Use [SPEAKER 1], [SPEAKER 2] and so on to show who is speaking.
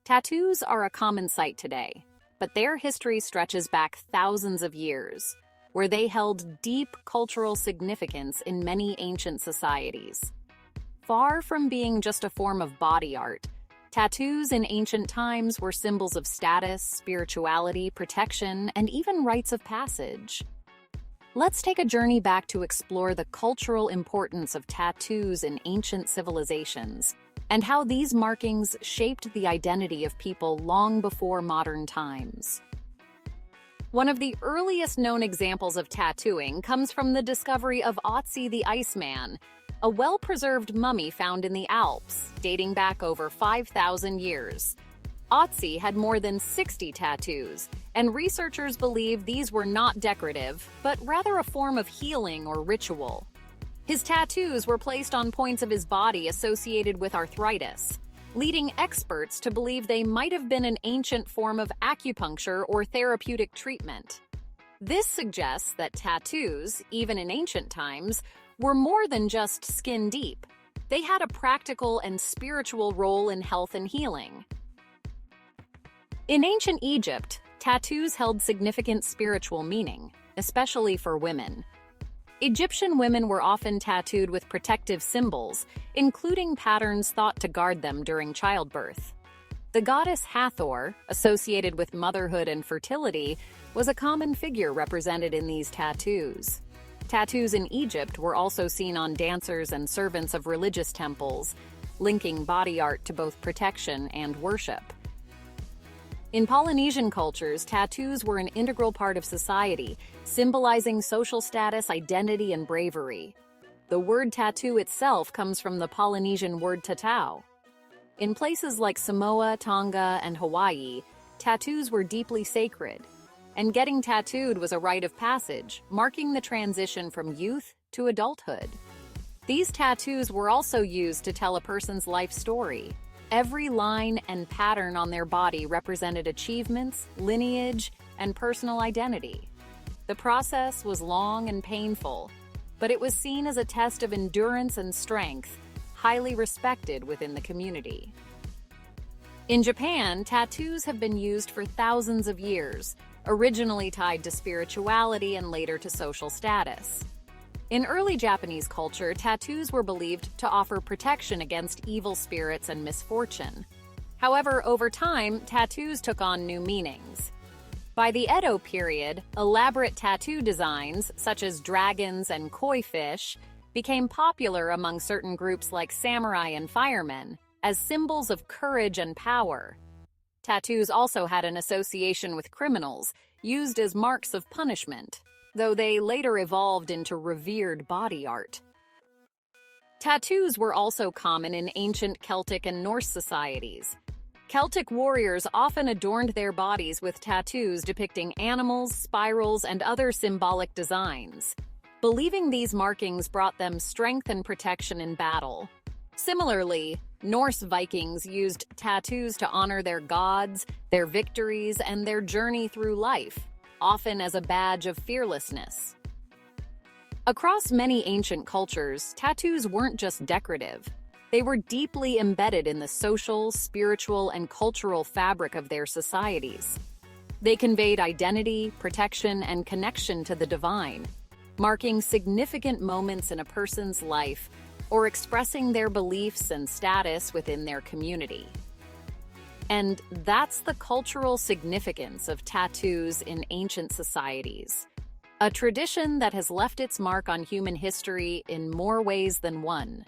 [SPEAKER 1] Tattoos are a common sight today, but their history stretches back thousands of years, where they held deep cultural significance in many ancient societies. Far from being just a form of body art, tattoos in ancient times were symbols of status, spirituality, protection, and even rites of passage. Let's take a journey back to explore the cultural importance of tattoos in ancient civilizations and how these markings shaped the identity of people long before modern times. One of the earliest known examples of tattooing comes from the discovery of Ötzi the Iceman, a well-preserved mummy found in the Alps, dating back over 5,000 years. Ötzi had more than 60 tattoos, and researchers believe these were not decorative, but rather a form of healing or ritual. His tattoos were placed on points of his body associated with arthritis, leading experts to believe they might have been an ancient form of acupuncture or therapeutic treatment. This suggests that tattoos, even in ancient times, were more than just skin deep. They had a practical and spiritual role in health and healing. In ancient Egypt, tattoos held significant spiritual meaning, especially for women. Egyptian women were often tattooed with protective symbols, including patterns thought to guard them during childbirth. The goddess Hathor, associated with motherhood and fertility, was a common figure represented in these tattoos. Tattoos in Egypt were also seen on dancers and servants of religious temples, linking body art to both protection and worship. In Polynesian cultures, tattoos were an integral part of society, symbolizing social status, identity, and bravery. The word tattoo itself comes from the Polynesian word tatau. In places like Samoa, Tonga, and Hawaii, tattoos were deeply sacred, and getting tattooed was a rite of passage, marking the transition from youth to adulthood. These tattoos were also used to tell a person's life story. Every line and pattern on their body represented achievements, lineage, and personal identity. The process was long and painful, but it was seen as a test of endurance and strength, highly respected within the community. In Japan, tattoos have been used for thousands of years, originally tied to spirituality and later to social status. In early Japanese culture, tattoos were believed to offer protection against evil spirits and misfortune. However, over time, tattoos took on new meanings. By the Edo period, elaborate tattoo designs, such as dragons and koi fish, became popular among certain groups like samurai and firemen, as symbols of courage and power. Tattoos also had an association with criminals, used as marks of punishment, though they later evolved into revered body art. Tattoos were also common in ancient Celtic and Norse societies. Celtic warriors often adorned their bodies with tattoos depicting animals, spirals, and other symbolic designs, believing these markings brought them strength and protection in battle. Similarly, Norse Vikings used tattoos to honor their gods, their victories, and their journey through life, often as a badge of fearlessness. Across many ancient cultures, tattoos weren't just decorative. They were deeply embedded in the social, spiritual, and cultural fabric of their societies. They conveyed identity, protection, and connection to the divine, marking significant moments in a person's life or expressing their beliefs and status within their community. And that's the cultural significance of tattoos in ancient societies, a tradition that has left its mark on human history in more ways than one.